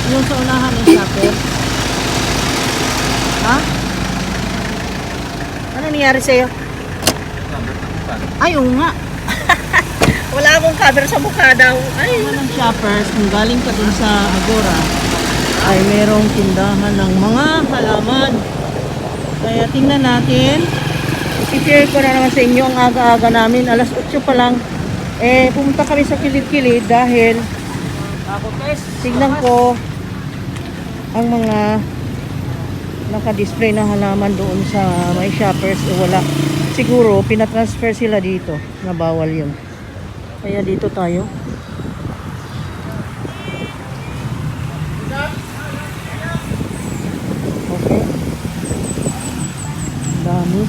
Yung sa unahan ng shopper. Ha? Ano nangyari sa'yo? Ay, oo nga. Wala akong cover sa mukha daw. Ay, ng shoppers, kung galing ka dun sa Agora, ay merong tindahan ng mga halaman. Kaya tingnan natin. I-share ko na naman sa inyo ang aga-aga namin. Alas 8 pa lang. Pumunta kami sa kilid-kilid dahil tignan ko ang mga naka-display na halaman doon sa may shoppers o wala. Siguro pinatransfer sila dito na bawal yun. Kaya dito tayo. Okay. Dami.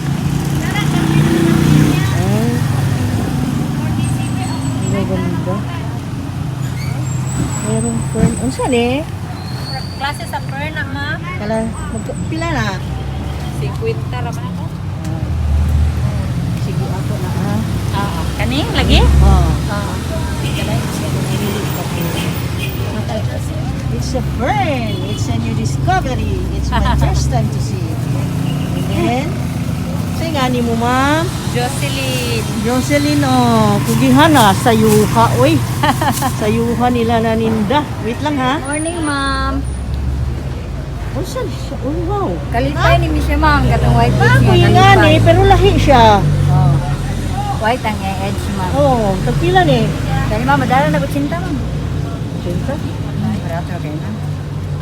Ay. Ang ganda. Mayroong fern. Ano saan eh? Klase sa fern na ma. Pila na? 50 ra man ako. Sige ako na ha. Kaning lagi? Oh. It's a fern. It's a new discovery. It's my first time to see it. And then, say nga ni mo ma'am. Jocelyn. Jocelyn, oh, kugihan na, sayuha, uy. Sayuha nila na ninda. Wait lang ha. Morning, ma'am. Oh, saan siya? Oh, wow. Kalipay ni Miss ma'am, katong white Ako yung nga ni, pero lahi siya. Oh. White ang edge, ma'am. Oh, tagpila ni. Dahil ma'am, madala na 80, ma'am. Siyempre. Barato kayo, ma'am.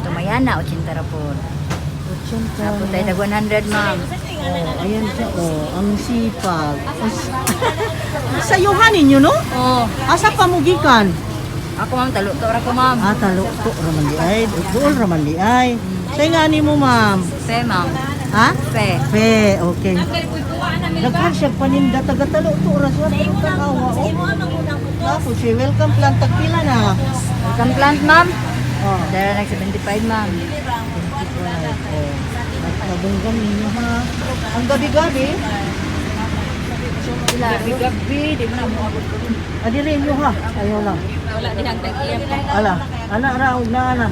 Tumayana, 80 ra po. Siyempre. Tapos tayo tag 100, ma'am. Oh, ayan siya, oh, ang sipag. Sayuhan ninyo, no? Oh. Asa pamugikan? Ako, ma'am, taluto ra ko, ma'am. Talo to, raman di ay. Dool, raman di ay. Say nga ni mo, ma'am. Fe, ma'am. Ha? Fe. Fe, okay. Naghan siya paninda, taga-talo to, raswa, pero kakawa, oh. Tapos siya, welcome plant, tagpila na. Welcome plant, ma'am. Oh, Dala nag 75, ma'am. oh. Nabunggan ninyo, ha? Ang gabi-gabi, Gabi-gabi, di mo na mo abot ko. adirin nyo, ha? Ayaw lang. Wala din ang tag-iyam lang. Ala, ana, raog na, ana.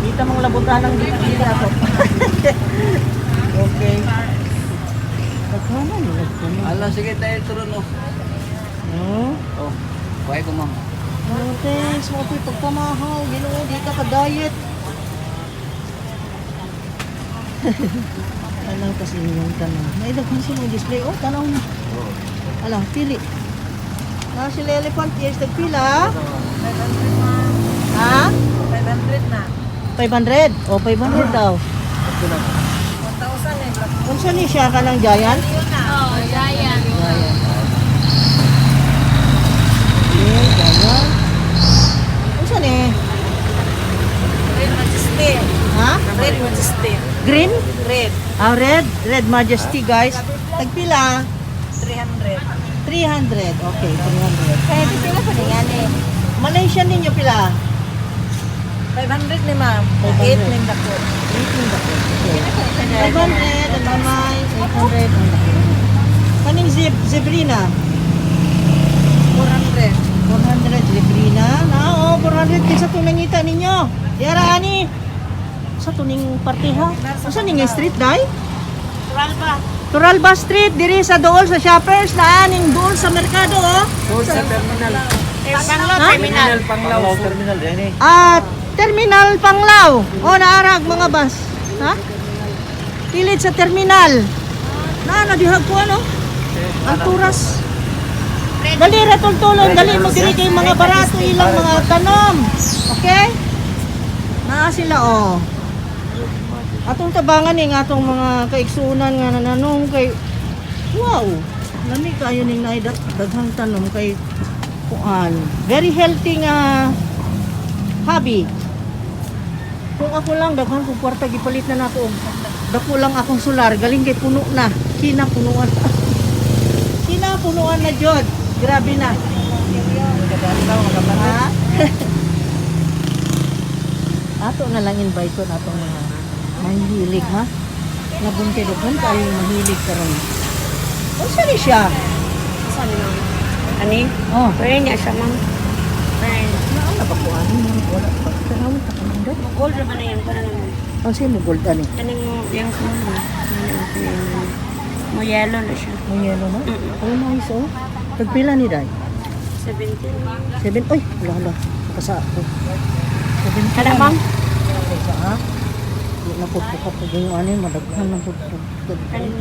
Dita mong labutan ng dito ako. Okay. Nagkana ni nagkana. Ala, sige tayo turun oh. No? Oh, buhay ko ma'am. Oh, thanks. Mo ko'y pagpamahaw. Ginoo, di ka ka-diet. Alam kasi yung tanong. Naidaghan silang display. Oh, tanaw na. Ala, pili. Na sila elephant ears. Nagpila. 500, ma'am. Ha? 500 na. 500? O, 500 daw. 1,000 eh. Kung saan ni siya ka ng giant? Oo, giant. Giant. Okay, giant. Kung saan eh? Red Majesty. Ha? Red Majesty. Green? Red. Ah, red. Red Majesty, guys. Tagpila? 300. 300. Okay, 300. Kaya pipila pa niya eh. Malaysian ninyo pila? 500 ni ma'am. 500. 8 ning dako. 18 dako. Okay. 500 ang mamay. 800 ang dako. Kaning zebrina? 400. 400 zebrina. Na, 400 kinsa to nangita ninyo. Yara ani. Sa tuning partiha. Unsa ning street day? Turalba. Turalba Street diri sa dool sa shoppers na aning dool sa merkado oh. Doon sa terminal. Panglaw Ha? terminal. Panglaw terminal din eh. Terminal Panglao. O naarag mga bus. Ha? Kilid sa terminal. Na dihag ko ano? Ang turas. Dali ratultulon, dali mo diri kay mga barato ilang mga tanom. Okay? Naa sila oh. Atong tabangan ning atong mga kaigsunan nga nananong kay wow. Lami kayo ning daghang tanom kay kuan. Very healthy nga hobby. Kung ako lang daghan kong kwarta gipalit na nako. Dako lang akong solar, galing kay puno na. Kinapunuan. Kinapunuan na jud. Grabe na. Ha? Ato na lang invite ko na itong mga mahilig ha. Labong kay daghan kayo mahilig karon. O saan ni siya? Ani? Oh, Pwede niya siya, ma'am. Pwede. naana nakakuan mo wala pa. Tanawon ta kanang dai. Gold naman na yan. Para naman. Ang sino gold ani? Kaning yung phone mo yellow na siya. Mo yelo na. Oh nice oh. Tagpila ni dai. 17. 7. Oy, wala. Kasa ako. 7. Kada ma'am? Sa ha? Di na pud ko pud yung ani madaghan na pud. Kaning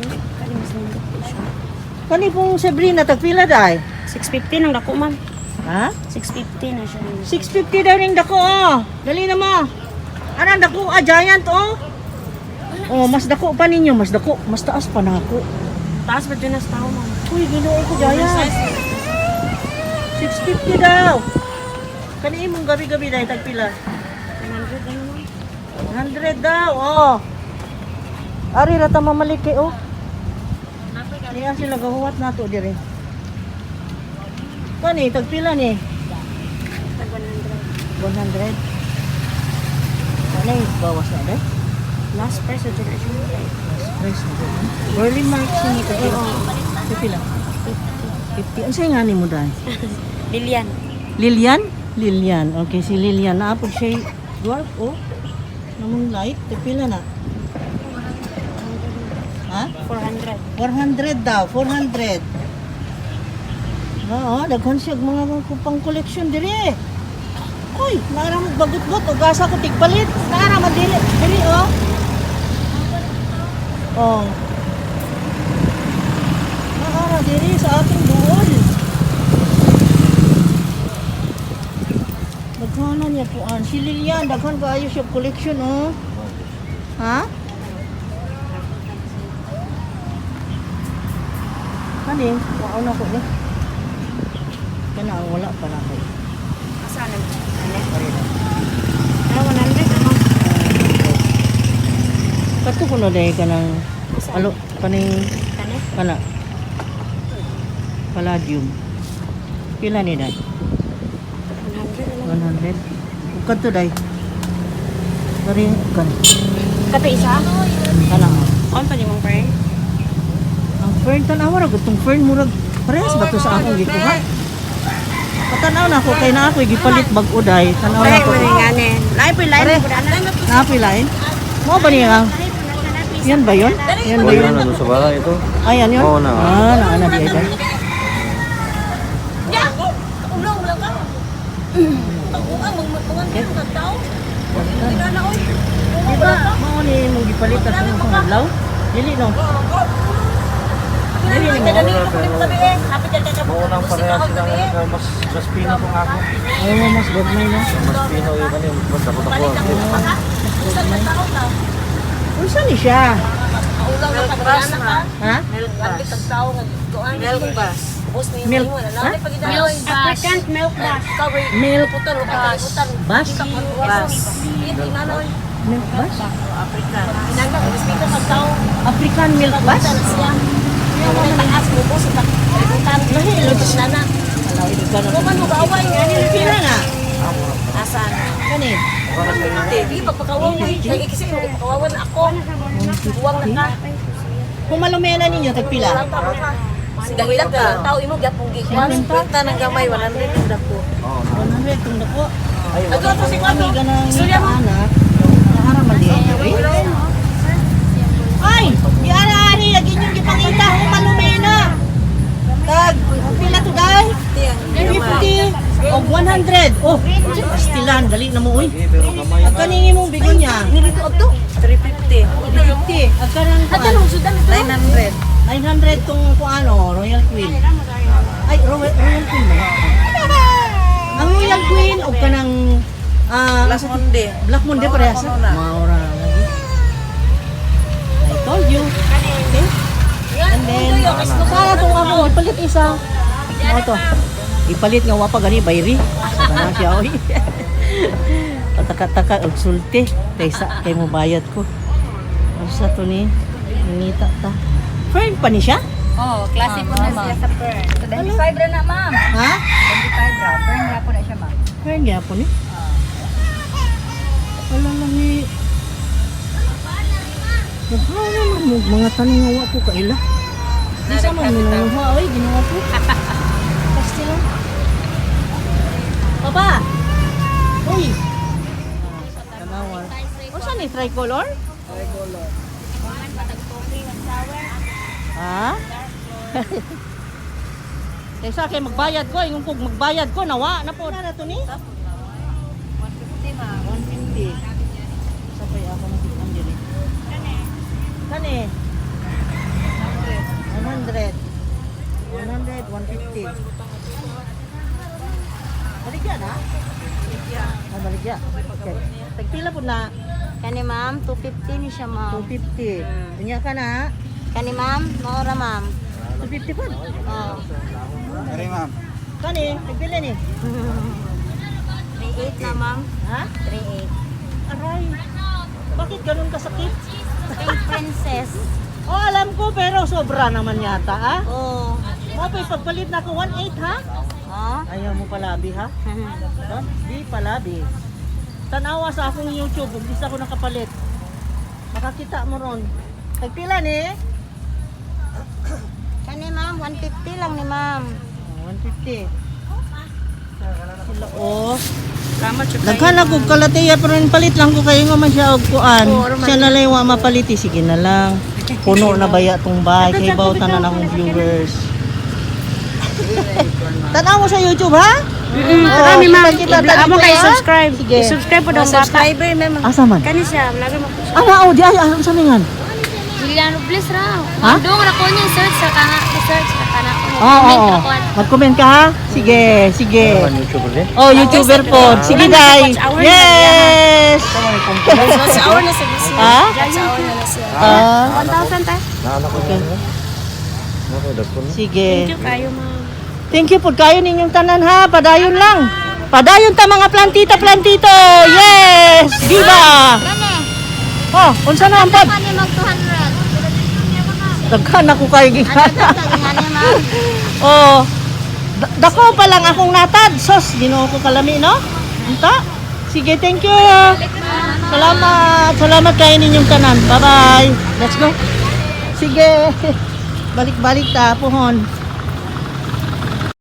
mas nindot po siya. Kani pong Sabrina tagpila dai. 650 ng dako ma'am. Ha? 650 na siya. 650 daw ning dako oh. Dali na mo. Anang dako giant oh. Oh, mas dako pa ninyo, mas dako, mas taas pa na ako. Taas ba dyan na sa tao ma'am? Uy, ginuo ko giant. 650 daw. Kani imong gabi-gabi dai tagpila. 100 ano ma'am? 100 daw, oh. Ari rata mamaliki oh. Niya sila gahuwat nato dire. Kani tagpila ni? Tag 100. 100. Ano bawas na dai? Last price sa dyan na siya. Price na dai. Early mark sini tagpila. Tagpila. 50. Ang say nga ni mo dai? Lilian. Lilian? Lilian. Okay, si Lilian. Naapod siya dwarf, oh. Namang light. Tagpila na. Ha? 400. 400 daw. 400. Oo, daghan siya mga pang collection diri. Uy, naara mo bagot-got. O gasa ko tigpalit. Naara mo diri. Diri, oh. Oh. Naara diri sa ating buol. Daghanan niya po. Si Lilian, daghan kaayo siya collection, oh. Ha? Kani, wow na ko ni. Kana wala pa na ko. Saan na? Ano? Pare na. Ah, 100 ano? Kato ko na dahil ka ng alo, kaning Kani? kana. Palladium. Pila ni dai? 100 ano? 100. Ug kadto dai. Pare kan. Kato isa? Kana. On pa di mong friend? Ang fern tanawa ra gutong fern murag parehas ba to sa akong gikuha? Patanaw na ako kay na ako gipalit bag-o dai. Tanaw na Pare ko. mo rin nga ni. Live po, live po. Napilain. Mo ba niya? Yan ba yun? Yan ba yun? Ano sa bala ito? Ayan yun? Oo na. Naana di ay. Di ba, mao ni mong gipalit at sa hadlaw? Dili no? Dili ni mo? Maunang pareha sila nga mas pino kung ako. Oo, mas gagmay no? Mas pino yung kanil. Mas ako ako. Unsa ni siya? Ha? Milk bus. Milk? Ha? African milk bus. Milk bus? Bus. Milk bus? African. African milk bus? Pila na? Asan? Kani? Hindi, pagpakawaw mo. Lagi kasi pagpakawawan ako. Buwang na ka. Kung malumena ninyo, tagpila? Dahil ka, tao imo gyapong gikuan. Kwenta ng gamay, 100 yung dako. 100 kung dako. Ato to si Kami Kwato. ganang Istorya mo. anak. Nakaraman di ay, di ari lagi niyo gipangita kung malumena. Tag, pila to dai? 50 o 100. Oh, pastilan dali na mo uy. Pero kamay. Ang kaningi mong bigon niya. Nilito to. 350. 50. Ang kanang Ato nung sudan ito. 900. 900 tong kung ano, Royal Queen. Ay, Royal Queen ba? Ang Royal Queen o kanang Last Monday. Black Monday parehas. Maura lagi. I told you. Okay? And then, para itong ako, ipalit isa. Ano to? Ipalit nga wapa gani, bayri. Sana siya, oy. Pataka-taka, og sulti. Kaysa, kay mo bayad ko. Ano sa to ni? Nangita ta. Fern pa ni siya? Oh, klase po na siya sa Fern. So, 25 ra na, ma'am. Ha? 25 ra. Fern ra po na siya, ma'am. Fern gyapon ni. Wala lang ni. Naghawa mo mga tanong nga wa ko kaila. Di sa man minuha, oy, ginawa ko. Pasti lang. Papa, ni tricolor? Ha? Kaysa kay magbayad ko, yung kung magbayad ko, nawa na po. Na to ni? 150 ma. 150. Sabay ako nakikita din eh. Kani? 100. 150. Baligyan ha? Baligyan. Okay. Tagpila po na Kani ma'am, 250 ni siya ma'am. 250. Kanya ka na? Kani ma'am, maura ma'am. 250 po. Oh. Kari ma'am. Kani? Tagpila ni? 38 na ma'am. Ha? 38. Aray. Bakit ganun kasakit? Pink princess. Oh, alam ko pero sobra naman yata ha? Oh. Mapay pagpalit na ako 1.8 ha? Oh. Ayaw mo palabi ha? Ha? Di palabi. Tanawa sa akong YouTube, hindi ako nakapalit. Makakita mo ron. Tagpila ni? Kani ma'am, 150 lang ni ma'am. 150. Sila oh. Salamat siya Daghan ako kalatiya pero palit lang ko kayo nga man siya og kuan. Siya na lang wa mapaliti sige na lang. Puno na baya tong bahay kay bawtan na akong viewers. Tanaw mo sa YouTube ha? Marami ma'am. Amo kayo subscribe. Sige. I-subscribe po daw subscriber ma'am. Asa man? Kani siya, vlogger mo po siya. Ana oh di ay ano sa mingan? Juliano Bliss raw. Ha? Doon ra ko niya search sa kana, search sa kana ko. Oo. Mag-comment ka ha? Sige, sige. YouTuber din? Oh, YouTuber po. Sige, day. Yes! Sa hour na sa busy. Ha? Sa hour na siya. 1,000 ta. Naanak ko Okay. yan. Ako, dagko na. Sige. Thank you kayo ma'am. Thank you po kayo ninyong tanan ha. Padayon lang. Padayon ta mga plantita-plantito. Yes! Diba? Kani, Oh, unsa na ang pod? kani mag 200. Daghan ako kayo Ano gikan. ta kani ma'am? Oh. Dako pa lang akong natad. Sos, Ginoo ko kalami no? Unta? Sige, thank you. Salamat. Salamat kayo ninyong tanan. Bye-bye. Let's go. Sige. Balik-balik ta, puhon.